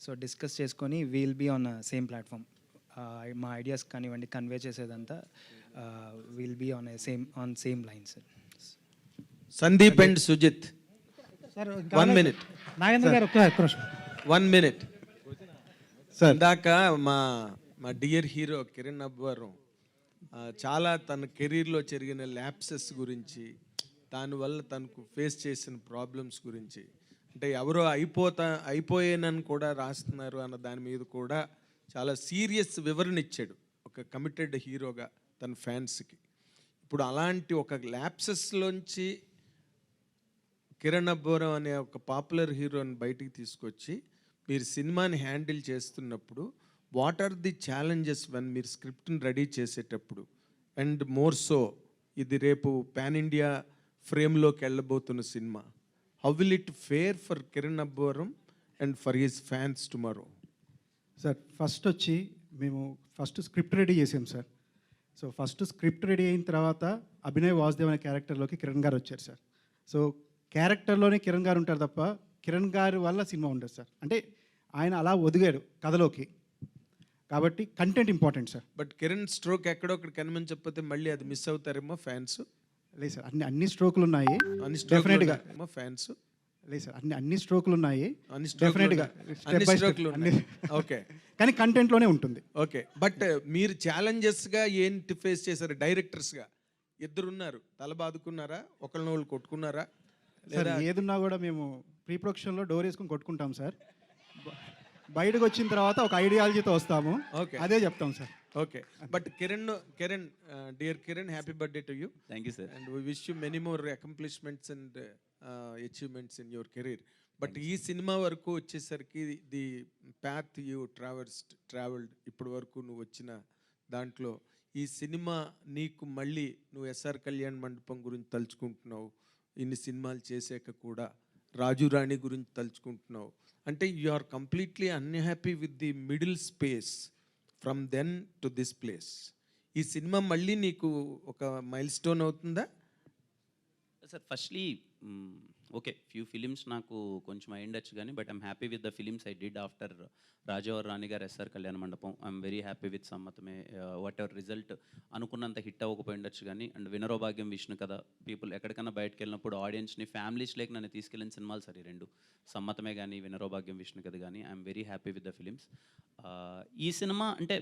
So discuss చేసుకొని we'll be on same platform. మా ideas కానివ్వండి కన్వే చేసేదంతా we'll be on same lines. Sandeep and Sujith, sir 1 minute. Nagendra garu ఒక్క నిమిషం. 1 minute. సార్ ఇందాక మా డియర్ హీరో కిరణ్ అబ్బవరం చాలా తన కెరీర్లో జరిగిన ల్యాప్సెస్ గురించి, దానివల్ల తనకు ఫేస్ చేసిన ప్రాబ్లమ్స్ గురించి, అంటే ఎవరో అయిపోయానని కూడా రాస్తున్నారు అన్న దాని మీద కూడా చాలా సీరియస్ వివరణ ఇచ్చాడు ఒక కమిటెడ్ హీరోగా తన ఫ్యాన్స్కి. ఇప్పుడు అలాంటి ఒక ల్యాప్సెస్లోంచి కిరణ్ అబ్బవరం అనే ఒక పాపులర్ హీరోని బయటికి తీసుకొచ్చి మీరు సినిమాని హ్యాండిల్ చేస్తున్నప్పుడు what are the challenges when మీరు స్క్రిప్ట్ని రెడీ చేసేటప్పుడు, అండ్ మోర్ సో ఇది రేపు పాన్ ఇండియా ఫ్రేమ్లోకి వెళ్ళబోతున్న cinema, how will it fare for Kiran Abbavaram and for his fans tomorrow? Sir first వచ్చి మేము స్క్రిప్ట్ రెడీ చేసాం sir. So first script ready అయిన తర్వాత అభినయ్ వాసుదేవ్ అనే క్యారెక్టర్లోకి కిరణ్ గారు వచ్చారు సార్. సో క్యారెక్టర్లోనే కిరణ్ గారు ఉంటారు తప్ప కిరణ్ గారి వల్ల సినిమా ఉండదు సార్. అంటే ఆయన అలా ఒదిగాడు కథలోకి, కాబట్టి content important sir. But Kiran stroke ఎక్కడొక్కడ కనిపించకపోతే మళ్ళీ అది మిస్ అవుతారేమో ఫ్యాన్స్. లేదు సార్, అన్ని స్ట్రోకులు ఉన్నాయి డెఫినెట్గా ఫ్యాన్స్. లేదు సార్, అన్ని స్ట్రోకులు ఉన్నాయి డెఫినెట్గా ఓకే, కానీ కంటెంట్లోనే ఉంటుంది. ఓకే, బట్ మీరు ఛాలెంజెస్గా ఏంటి ఫేస్ చేశారు? డైరెక్టర్స్గా ఇద్దరున్నారు, తల బాదుకున్నారా, ఒకళ్ళనొకళ్ళు కొట్టుకున్నారా? సార్ ఏదున్నా కూడా మేము ప్రీ ప్రొడక్షన్లో డోర్ వేసుకొని కొట్టుకుంటాం సార్. బయటకు వచ్చిన తర్వాత ఒక ఐడియాలజీతో వస్తాము. ఓకే, అదే చెప్తాం sir. Okay, but Kiran dear Kiran, happy birthday to you. Thank you sir. And we wish you many more accomplishments and achievements in your career. But ఈ సినిమా వరకు వచ్చేసరికి ది పాత్ యూ ట్రావెల్డ్ ఇప్పటి వరకు నువ్వు వచ్చిన దాంట్లో ఈ సినిమా నీకు మళ్ళీ నువ్వు ఎస్ఆర్ కళ్యాణ్ మండపం గురించి తలుచుకుంటున్నావు, ఇన్ని సినిమాలు చేసాక కూడా రాజు రాణి గురించి తలుచుకుంటున్నావు, అంటే you are completely unhappy with the middle space from then to this place. ఈ సినిమా మళ్ళీ నీకు ఒక మైల్ స్టోన్ అవుతుందా? Sir firstly okay, few films నాకు కొంచెం అయ్యిండొచ్చు కానీ but I'm happy with the films I did after Rajavaru Rani Gaaru, SR Kalyana Mandapam. I'm very happy with Sammathame. Whatever result అనుకున్నంత హిట్ అవ్వకపోయి ఉండొచ్చు కానీ, అండ్ వినరోభాగ్యం, విష్ణు కథ, పీపుల్ ఎక్కడికైనా బయటకు వెళ్ళినప్పుడు ఆడియన్స్ని ఫ్యామిలీస్ లేక నన్ను తీసుకెళ్ళిన సినిమాలు సరే రెండు, సమ్మతమే కానీ వినరోభాగ్యం, విష్ణు కథ కానీ. I'm very happy with the films. ఈ సినిమా అంటే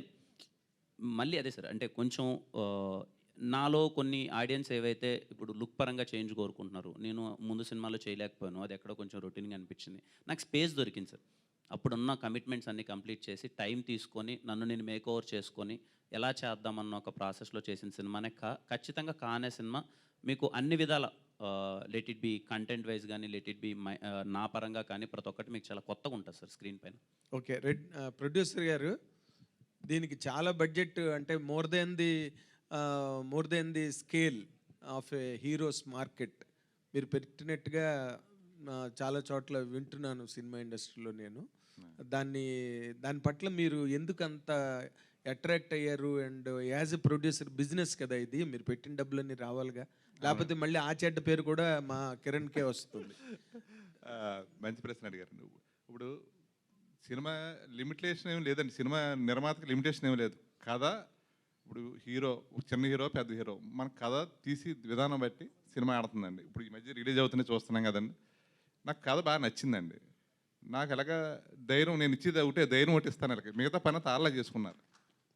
మళ్ళీ అదే సార్, అంటే కొంచెం నాలో కొన్ని ఆడియన్స్ ఏవైతే ఇప్పుడు లుక్ పరంగా చేంజ్ కోరుకుంటున్నారు, నేను ముందు సినిమాలో చేయలేకపోయాను, అది ఎక్కడో కొంచెం రొటీన్గా అనిపించింది. నాకు స్పేస్ దొరికింది సార్. అప్పుడున్న కమిట్మెంట్స్ అన్నీ కంప్లీట్ చేసి టైం తీసుకొని నన్ను నేను మేక్ ఓవర్ చేసుకొని ఎలా చేద్దామన్న ఒక ప్రాసెస్లో చేసిన సినిమానే ఖచ్చితంగా కానే సినిమా. మీకు అన్ని విధాల let it be content wise కానీ, లెట్ ఇట్ బి నా పరంగా కానీ, ప్రతి ఒక్కటి మీకు చాలా కొత్తగా ఉంటుంది సార్ స్క్రీన్ పైన. ఓకే, ప్రొడ్యూసర్ గారు, దీనికి చాలా బడ్జెట్, అంటే more than the scale of A heroes market మీరు పెట్టినట్టుగా చాలా చోట్ల వింటున్నాను సినిమా ఇండస్ట్రీలో నేను. దాని పట్ల మీరు ఎందుకు అంత అట్రాక్ట్ అయ్యారు? And as a producer, business కదా ఇది, మీరు పెట్టిన డబ్బులన్నీ రావాలిగా, లేకపోతే మళ్ళీ ఆ చెడ్డ పేరు కూడా మా కిరణ్కే వస్తుంది. మంచి ప్రశ్న అడిగారు నువ్వు. ఇప్పుడు సినిమా లిమిటేషన్ ఏం లేదండి, సినిమా నిర్మాతకి లిమిటేషన్ ఏం లేదు. కథ ఇప్పుడు హీరో, చిన్న హీరో పెద్ద హీరో, మన కథ తీసి విధానం బట్టి సినిమా ఆడుతుందండి. ఇప్పుడు ఈ మధ్య రిలీజ్ అవుతున్నాయి చూస్తున్నాం కదండి. నాకు కథ బాగా నచ్చిందండి. నాకు ఎలాగా ధైర్యం, నేను ఇచ్చేది ఒకటే ధైర్యం ఒకటి ఇస్తాను, అలాగే మిగతా పని తారలా చేసుకున్నారు.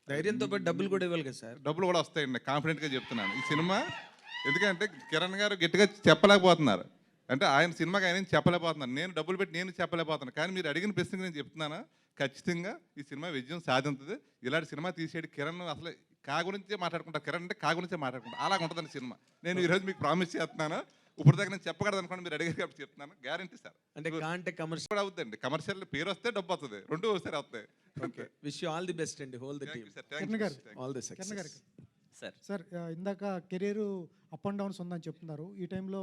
ధైర్యంతో పాటు డబ్బులు కూడా ఇవ్వాలి కదా సార్? డబ్బులు కూడా వస్తాయండి, కాన్ఫిడెంట్గా చెప్తున్నాను. ఈ సినిమా ఎందుకంటే కిరణ్ గారు గట్టిగా చెప్పలేకపోతున్నారు, అంటే ఆయన సినిమాకి ఆయన చెప్పలేకపోతున్నారు, నేను డబ్బులు పెట్టి నేను చెప్పలేకపోతున్నాను. కానీ మీరు అడిగిన ప్రశ్నకి నేను చెప్తున్నాను, ఖచ్చితంగా ఈ సినిమా విజయం సాధించదు. ఇలాంటి సినిమా తీసేడు కిరణ్ అసలు కా గురించే మాట్లాడుకుంటారు, కిరణ్ అంటే కా గురించే మాట్లాడుకుంటారు, అలాగ ఉంటుందండి సినిమా. నేను ఈరోజు మీకు ప్రామిస్ చేస్తున్నాను, ఇప్పుడు దాకా నేను చెప్పకూడదు అనుకోండి, మీరు అడిగారు కాబట్టి చెప్తున్నాను, గ్యారంటీ సార్. అంటే కమర్షియల్ అవుతుందండి, కమర్షియల్ పేరు వస్తే డబ్బు వస్తుంది, రెండు ఒకసారి వస్తాయి. Okay, wish you all the best అండి, whole the team. All the success sir. Sir ఇందాక కెరీర్ అప్ అండ్ డౌన్స్ ఉందని చెప్తున్నారు. ఈ టైంలో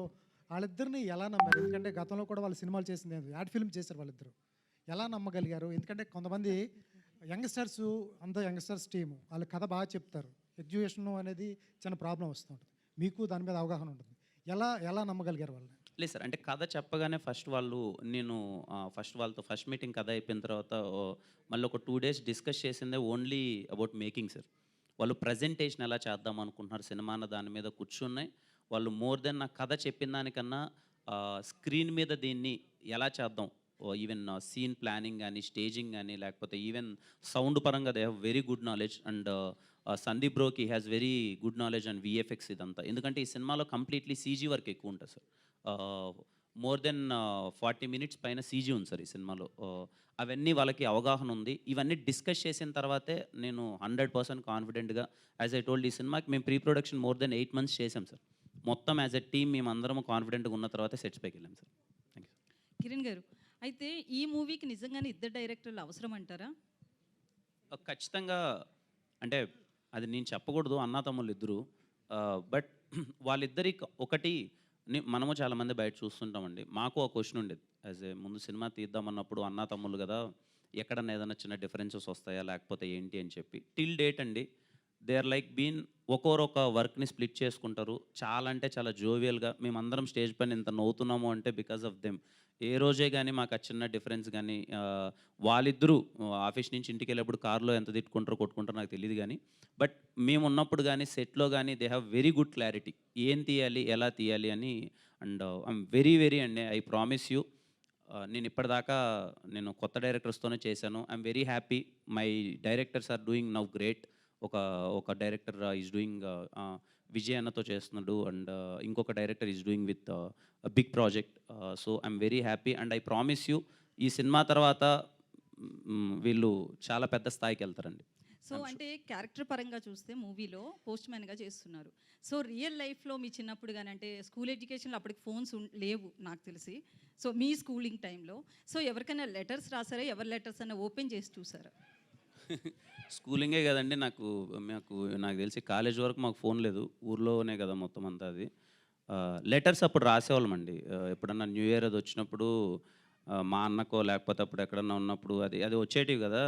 వాళ్ళిద్దరిని ఎలా నమ్మారు? ఎందుకంటే గతంలో కూడా వాళ్ళు సినిమాలు చేసింది, యాడ్ ఫిల్మ్ చేశారు వాళ్ళిద్దరు. ఎలా నమ్మగలిగారు? ఎందుకంటే కొంతమంది యంగ్స్టర్స్, అందరూ యంగ్స్టర్స్ టీము, వాళ్ళ కథ బాగా చెప్తారు, ఎడ్యుకేషన్ అనేది చిన్న ప్రాబ్లం వస్తుంటుంది, మీకు దాని మీద అవగాహన ఉంటుంది. ఎలా నమ్మగలిగారు వాళ్ళని? లేదు సార్, అంటే కథ చెప్పగానే నేను ఫస్ట్ మీటింగ్ కథ అయిపోయిన తర్వాత మళ్ళీ ఒక 2 డేస్ డిస్కస్ చేసిందే ఓన్లీ అబౌట్ మేకింగ్ సార్. వాళ్ళు ప్రజెంటేషన్ ఎలా చేద్దాం అనుకుంటున్నారు సినిమా అన్న దాని మీద కూర్చున్నాయి. వాళ్ళు మోర్ దెన్ నా కథ చెప్పిన దానికన్నా స్క్రీన్ మీద దీన్ని ఎలా చేద్దాం, ఈవెన్ సీన్ ప్లానింగ్ కానీ, స్టేజింగ్ కానీ, లేకపోతే ఈవెన్ సౌండ్ పరంగా they have very good knowledge. And Sandeep బ్రోకి has very good knowledge and VFX ఇదంతా. ఎందుకంటే ఈ సినిమాలో కంప్లీట్లీ సీజీ వర్క్ ఎక్కువ ఉంటుంది సార్. మోర్ దెన్ 40 మినిట్స్ పైన సీజీ ఉంది సార్ ఈ సినిమాలో. అవన్నీ వాళ్ళకి అవగాహన ఉంది. ఇవన్నీ డిస్కస్ చేసిన తర్వాతే నేను 100% కాన్ఫిడెంట్గా, యాజ్ ఐ టోల్డ్, ఈ సినిమాకి మేము pre production more than 8 months చేసాం సార్. మొత్తం యాజ్ ఎ టీమ్ మేమందరం కాన్ఫిడెంట్గా ఉన్న తర్వాత సెట్స్ పైకి వెళ్ళాం సార్. Thank you. కిరణ్ గారు, అయితే ఈ మూవీకి నిజంగానే ఇద్దరు డైరెక్టర్లు అవసరం అంటారా? ఖచ్చితంగా, అంటే అది నేను చెప్పకూడదు, అన్నాతమ్ముళ్ళు ఇద్దరు. బట్ వాళ్ళిద్దరి ఒకటి మనము చాలామంది బయట చూస్తుంటామండి. మాకు ఒక క్వశ్చన్ ఉండేది యాజ్ ఏ ముందు సినిమా తీద్దామన్నప్పుడు, అన్నా తమ్ముళ్ళు కదా, ఎక్కడన్నా ఏదైనా చిన్న డిఫరెన్సెస్ వస్తాయా లేకపోతే ఏంటి అని చెప్పి. టిల్ డేట్ అండి దే ఆర్ లైక్ ఒకరొక వర్క్ని స్ప్లిట్ చేసుకుంటారు. చాలా అంటే చాలా జోవియల్గా మేమందరం స్టేజ్ పైన ఇంత నవ్వుతున్నాము అంటే బికాస్ ఆఫ్ దెమ్. ఏ రోజే కానీ మాకు ఆ చిన్న డిఫరెన్స్ కానీ, వాళ్ళిద్దరూ ఆఫీస్ నుంచి ఇంటికి వెళ్ళేప్పుడు కార్లో ఎంత తిట్టుకుంటారో కొట్టుకుంటారో నాకు తెలియదు కానీ, బట్ మేము ఉన్నప్పుడు కానీ సెట్లో కానీ they have very good clarity ఏం తీయాలి ఎలా తీయాలి అని. అండ్ ఐఎమ్ వెరీ అండి, ఐ ప్రామిస్ యూ, నేను ఇప్పటిదాకా కొత్త డైరెక్టర్స్తోనే చేశాను. I'm very happy. My directors are doing now great. ఒక డైరెక్టర్ ఈజ్ డూయింగ్ విజయ్ అన్నతో చేస్తున్నాడు. అండ్ ఇంకొక director is doing with big project. So I'm very happy and I promise you, ఈ సినిమా తర్వాత వీళ్ళు చాలా పెద్ద స్థాయికి వెళ్తారండి. సో అంటే క్యారెక్టర్ పరంగా చూస్తే మూవీలో పోస్ట్ మ్యాన్గా చేస్తున్నారు. సో రియల్ లైఫ్లో మీ చిన్నప్పుడు కానీ, అంటే స్కూల్ ఎడ్యుకేషన్లో అప్పటికి ఫోన్స్ లేవు నాకు తెలిసి. సో మీ స్కూలింగ్ టైంలో సో ఎవరికైనా లెటర్స్ రాసారా? ఎవరి లెటర్స్ అన్న ఓపెన్ చేసి చూసారా? స్కూలింగే కదండి. నాకు తెలిసి కాలేజ్ వరకు మాకు ఫోన్ లేదు. ఊర్లోనే కదా మొత్తం అంతా అది. లెటర్స్ అప్పుడు రాసేవాళ్ళం అండి. ఎప్పుడన్నా న్యూ ఇయర్ అది వచ్చినప్పుడు మా అన్నకో లేకపోతే అప్పుడు ఎక్కడన్నా ఉన్నప్పుడు అది వచ్చేటివి కదా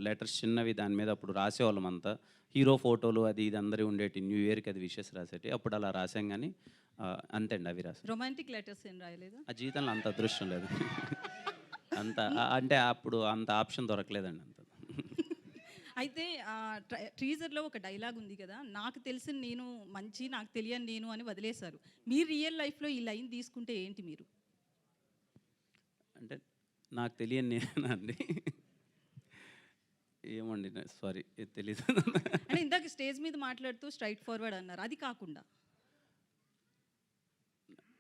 లెటర్స్ చిన్నవి, దాని మీద అప్పుడు రాసేవాళ్ళం అంతా. హీరో ఫోటోలు అది ఇది అందరి ఉండేటి. న్యూ ఇయర్కి అది విషెస్ రాసేటి. అప్పుడు అలా రాసాం కానీ అంతే అండి, అవి రాసాం. రొమాంటిక్ లెటర్స్ ఏం రాయలేదా? ఆ జీవితంలో అంత అదృష్టం లేదు. అంత అంటే అప్పుడు అంత ఆప్షన్ దొరకలేదండి అంత. అయితే టీజర్లో ఒక డైలాగ్ ఉంది కదా, నాకు తెలిసిన నేను మంచి, నాకు తెలియని నేను అని వదిలేశారు. మీరు రియల్ లైఫ్లో ఈ లైన్ తీసుకుంటే ఏంటి మీరు? అంటే నాకు తెలియని నేనండి, ఏమండి సారీ తెలీదు. అంటే ఇందాక స్టేజ్ మీద మాట్లాడుతూ స్ట్రైట్ ఫార్వర్డ్ అన్నారు, అది కాకుండా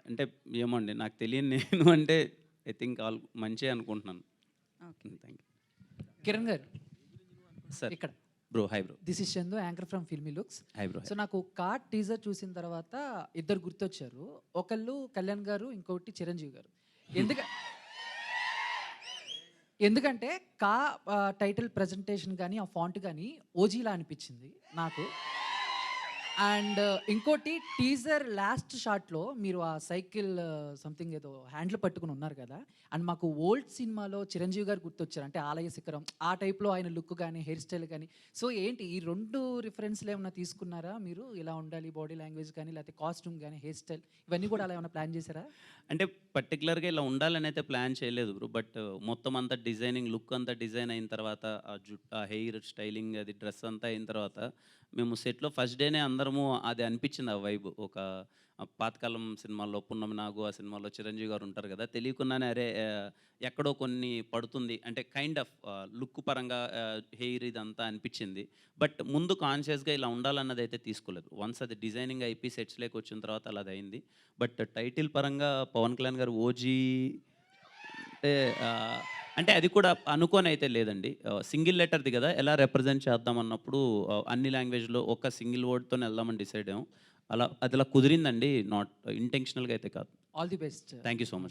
అంటే ఏమండి నాకు తెలియని నేను అంటే ఐ థింక్ ఆల్ మంచి అనుకుంటున్నాను. Okay, thank you. కిరణ్ గారు సార్ ఇక్కడ bro, hi bro. This is Chandu, anchor from filmy looks. Hi bro. So నాకు కార్డ్ టీజర్ చూసిన తర్వాత ఇద్దరు గుర్తొచ్చారు. ఒకళ్ళు కళ్యాణ్ గారు, ఇంకొకటి చిరంజీవి గారు. ఎందుకంటే టైటిల్ ప్రజెంటేషన్ కానీ ఆ ఫాంట్ కానీ ఓజీలా అనిపించింది నాకు. అండ్ ఇంకోటి టీజర్ లాస్ట్ షాట్లో మీరు ఆ సైకిల్ సంథింగ్ ఏదో హ్యాండిల్ పట్టుకుని ఉన్నారు కదా, అండ్ మాకు ఓల్డ్ సినిమాలో చిరంజీవి గారు గుర్తొచ్చారు. అంటే ఆలయ శిఖరం ఆ టైప్లో ఆయన లుక్ కానీ హెయిర్ స్టైల్ కానీ. సో ఏంటి ఈ 2 రిఫరెన్స్లు ఏమైనా తీసుకున్నారా మీరు? ఇలా ఉండాలి బాడీ లాంగ్వేజ్ కానీ, లేకపోతే కాస్ట్యూమ్ కానీ, హెయిర్ స్టైల్ ఇవన్నీ కూడా అలా ఏమైనా ప్లాన్ చేశారా? అంటే పర్టికులర్గా ఇలా ఉండాలని అయితే ప్లాన్ చేయలేదు బ్రో. బట్ మొత్తం అంతా డిజైనింగ్, లుక్ అంతా డిజైన్ అయిన తర్వాత, ఆ హెయిర్ స్టైలింగ్, అది డ్రెస్ అంతా అయిన తర్వాత మేము సెట్లో ఫస్ట్ డేనే అందరము అది అనిపించింది. ఆ వైబ్ ఒక పాతకాలం సినిమాల్లో పున్నమి నాగు, ఆ సినిమాలో చిరంజీవి గారు ఉంటారు కదా, తెలియకుండానే అరే ఎక్కడో కొన్ని పడుతుంది అంటే కైండ్ ఆఫ్ లుక్ పరంగా హెయిర్ ఇదంతా అనిపించింది. బట్ ముందు కాన్షియస్గా ఇలా ఉండాలన్నది అయితే తీసుకోలేదు. వన్స్ అది డిజైనింగ్ అయిపోయి సెట్స్లోకి వచ్చిన తర్వాత అలా అది అయింది. బట్ టైటిల్ పరంగా పవన్ కళ్యాణ్ గారు ఓజీ అంటే అది కూడా అనుకోని అయితే లేదండి. సింగిల్ లెటర్ది కదా, ఎలా రిప్రజెంట్ చేద్దాం అన్నప్పుడు అన్ని లాంగ్వేజ్లో ఒక సింగిల్ వర్డ్తోనే వెళ్దామని డిసైడ్ అయ్యాం. అది అలా కుదిరిందండి, నాట్ ఇంటెన్షనల్గా అయితే కాదు. All the best. Thank you so much.